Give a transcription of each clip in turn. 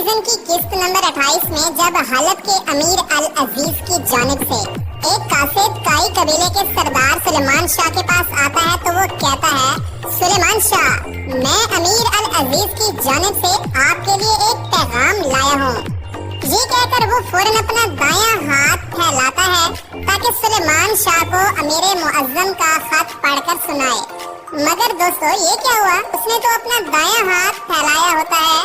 Season की किस्त number 28 में जब हलब के अमीर अल अजीज की जानिब से एक कासिद काई कबीले के सरदार सुलेमान शाह के पास आता है तो वो कहता है, सुलेमान शाह, मैं अमीर अल अजीज की जानिब से आपके लिए एक पैगाम लाया हूँ। ये कहकर वो फौरन अपना दायां हाथ फैलाता है ताकि सुलेमान शाह को अमीर मुअज्जम का खत पढ़कर सुनाए। मगर दोस्तों ये क्या हुआ, उसने तो अपना दायां हाथ फैलाया होता है,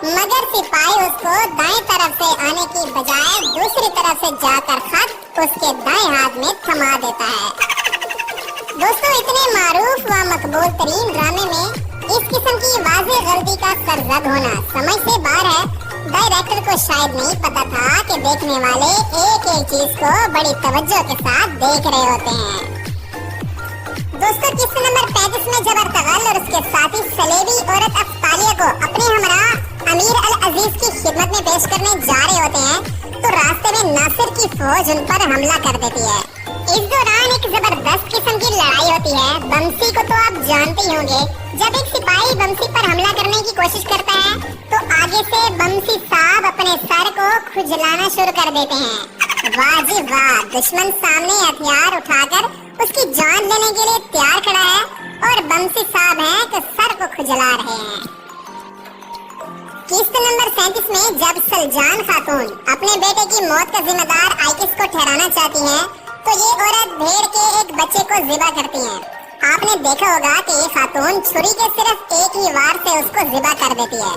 मगर सिपाही उसको दाएं तरफ से आने की बजाय दूसरी तरफ से जाकर खत उसके दाएं हाथ में थमा देता है। दोस्तों इतने मारूफ व मकबूल तरीन ड्रामे में इस किस्म की वाज़ेह गलती का सरजद होना समझ से बाहर है। डायरेक्टर को शायद नहीं पता था कि देखने वाले एक एक चीज को बड़ी तवज्जो के साथ देख रहे होते हैं। दोस्तों किस्त नंबर 35 में जब अर्तगल और उसके साथी सलेबी औरत अफ्तालिया को अपने हमरा अमीर अल अजीज की खिदमत में पेश करने जा रहे होते हैं तो रास्ते में नासिर की फौज उन पर हमला कर देती है। इस दौरान एक जबरदस्त किस्म की लड़ाई होती है। बमसी को तो आप जानते ही होंगे, जब एक सिपाही बमसी पर हमला करने की कोशिश करता है तो आगे से बमसी साहब अपने सर को खुजलाना शुरू कर देते हैं। वाह जी वाह, दुश्मन सामने हथियार उठाकर उसकी जान लेने के लिए तैयार खड़ा है और बमसी साहब हैं कि सर को खुजला रहे हैं। किस्त नंबर 37 में जब सलजान खातून अपने बेटे की मौत का जिम्मेदार आइकिस को ठहराना चाहती हैं तो ये औरत भेड़ के एक बच्चे को ज़िबा करती हैं। आपने देखा होगा कि ये खातून छुरी के सिर्फ एक ही वार से उसको ज़िबा कर देती है।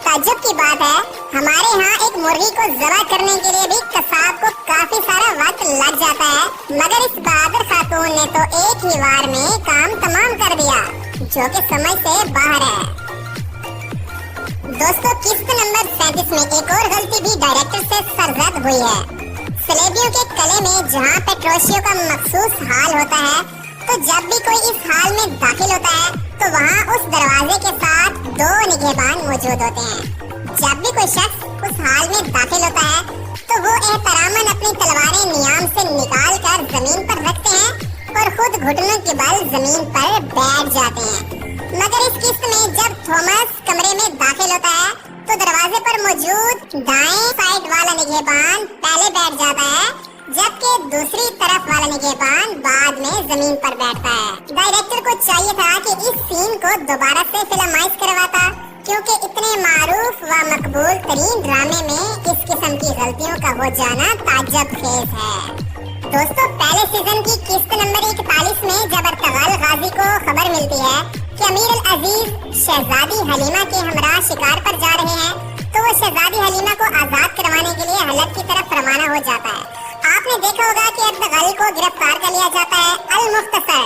ताज्जुब की बात है, हमारे यहाँ एक मुर्गी को ज़बह करने के लिए भी कसाब को काफी सारा वक्त लग जाता है, मगर इस बहादुर खातून ने तो एक ही वार में काम तमाम कर दिया, जो कि समझ से बाहर है। दोस्तों किस्त नंबर 37 में एक और गलती भी डायरेक्टर से सरजद हुई है। सलेबियों के कले में जहाँ पेट्रोशियो का मखसूस हाल होता है तो जब भी कोई इस हाल में दाखिल होता है तो वहाँ उस दरवाजे के साथ 2 निगहबान मौजूद होते हैं। जब भी कोई शख्स उस हाल में दाखिल होता है तो वो एहतरामन अपनी तलवारें नियाम से निकाल कर जमीन पर रखते हैं और खुद घुटनों के बल जमीन पर बैठ जाते हैं। मगर इस किस्त में जब थॉमस कमरे में दाखिल होता है तो दरवाजे पर मौजूद दाएं साइड वाला निगहबान पहले बैठ जाता है, जबकि दूसरी तरफ वाला निगहबान बाद में जमीन पर बैठता है। डायरेक्टर को चाहिए था कि इस सीन को दोबारा से फिल्माइज करवाता, क्योंकि इतने मारूफ व मकबूल तरीन ड्रामे में इस किस्म की गलतियों का हो जाना ताज्जुब खेज है। दोस्तों पहले सीजन की किस्त नंबर 41 में जब अर्तगल गाजी को खबर मिलती है कि अमीर अल अजीज शहजादी हलीमा के हमरा शिकार पर जा रहे हैं तो वो शहजादी हलीमा को आजाद करवाने के लिए हलब की तरफ रवाना हो जाता है। आपने देखा होगा कि अर्तगल को गिरफ्तार कर लिया जाता है। अल मुख्तसर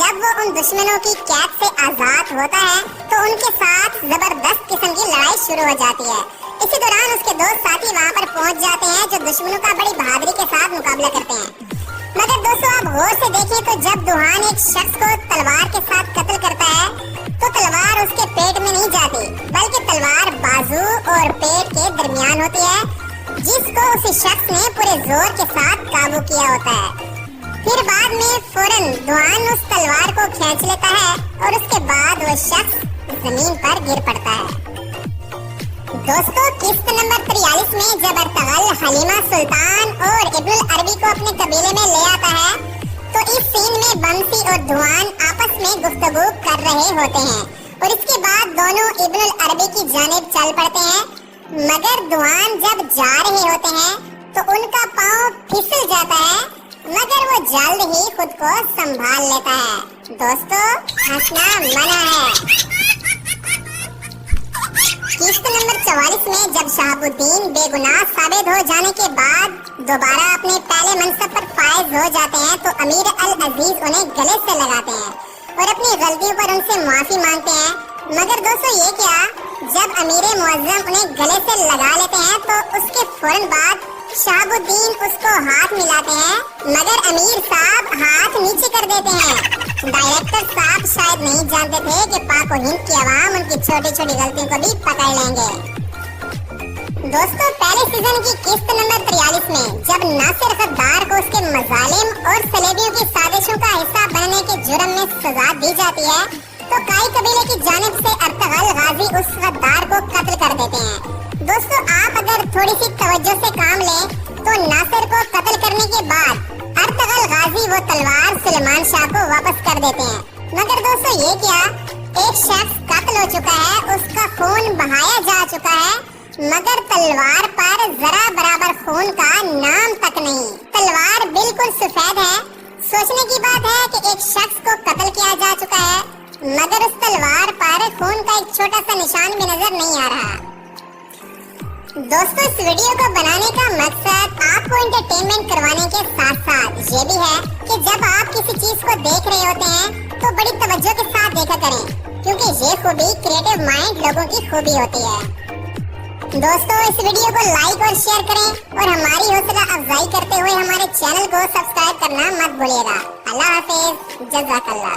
जब वो उन दुश्मनों की कैद से आजाद होता है तो उनके साथ जबरदस्त किस्म की लड़ाई शुरू हो जाती है। इसी दौरान उसके 2 साथी वहाँ पर पहुँच जाते हैं जो दुश्मनों का बड़ी बहादुरी के साथ मुकाबला करते हैं। मगर दोस्तों आप गौर से देखें तो जब दुहान एक शख्स को तलवार के साथ कत्ल करता है तो तलवार उसके पेट में नहीं जाती, बल्कि तलवार बाजू और पेट के दरमियान होती है, जिसको उसी शख्स ने पूरे जोर के साथ काबू किया होता है। फिर बाद में फौरन दुहान उस तलवार को खींच लेता है और उसके बाद वो शख्स जमीन पर गिर पड़ता है। दोस्तों किस्त नंबर 43 में जब अर्तगल हलीमा सुल्तान और इब्नुल अरबी को अपने कबीले में ले आता है तो इस सीन में बमसी और दुहान आपस में गुफ्तगू कर रहे होते हैं और इसके बाद दोनों इब्नुल अरबी की जानिब चल पड़ते हैं। मगर दुहान जब जा रहे होते हैं तो उनका पाँव फिसल जाता है, मगर वो जल्द ही खुद को संभाल लेता है। दोस्तों हंसना मना है। किस्त नंबर 44 में जब शहाबुद्दीन बेगुनाह साबित हो जाने के बाद दोबारा अपने पहले मनसब पर फायज हो जाते हैं तो अमीर अल अजीज उन्हें गले से लगाते हैं और अपनी गलतियों पर उनसे माफी मांगते हैं। मगर दोस्तों ये क्या, जब अमीर मुअज्जम उन्हें गले से लगा लेते हैं तो उसके फौरन बाद शहाबुद्दीन उसको हाथ मिलाते हैं, मगर अमीर साहब हाथ नीचे कर देते हैं। डायरेक्टर साहब शायद नहीं जानते थे कि पाक और हिंद की आवाम उनकी छोटी छोटी गलतियों को भी पकड़ लेंगे। दोस्तों पहले सीजन की किस्त नंबर 43 में जब नासिर गद्दार को उसके मजालिम और सलेबियों की साजिशों का हिस्सा बनने के जुर्म में सजा दी जाती है तो काई कबीले की जानिब से अर्तगल गाजी उस गद्दार को कत्ल कर देते हैं। दोस्तों आप अगर थोड़ी सी तवज्जो से काम लें तो नासिर को कत्ल करने के बाद अर्तगल गाजी वो तलवार सुलेमान शाह को वापस कर देते हैं। मगर दोस्तों ये क्या, एक शख्स कत्ल हो चुका है, उसका खून बहाया जा चुका है, मगर तलवार पर जरा बराबर खून का नाम तक नहीं। तलवार बिल्कुल सफेद है। सोचने की बात है कि एक शख्स को कत्ल किया जा चुका है, मगर उस तलवार पर खून का एक छोटा सा निशान भी नजर नहीं आ रहा। दोस्तों इस वीडियो को बनाने का मकसद आपको एंटरटेनमेंट करवाने के साथ साथ ये भी है कि जब आप किसी चीज को देख रहे होते हैं तो बड़ी तवज्जो के साथ देखा करें, क्योंकि ये खूबी क्रिएटिव माइंड लोगों की खूबी होती है। दोस्तों इस वीडियो को लाइक और शेयर करें और हमारी हौसला अफजाई करते हुए हमारे चैनल को सब्सक्राइब करना मत भूलिएगा। अल्लाह हाफिज, जज़ाकल्लाह।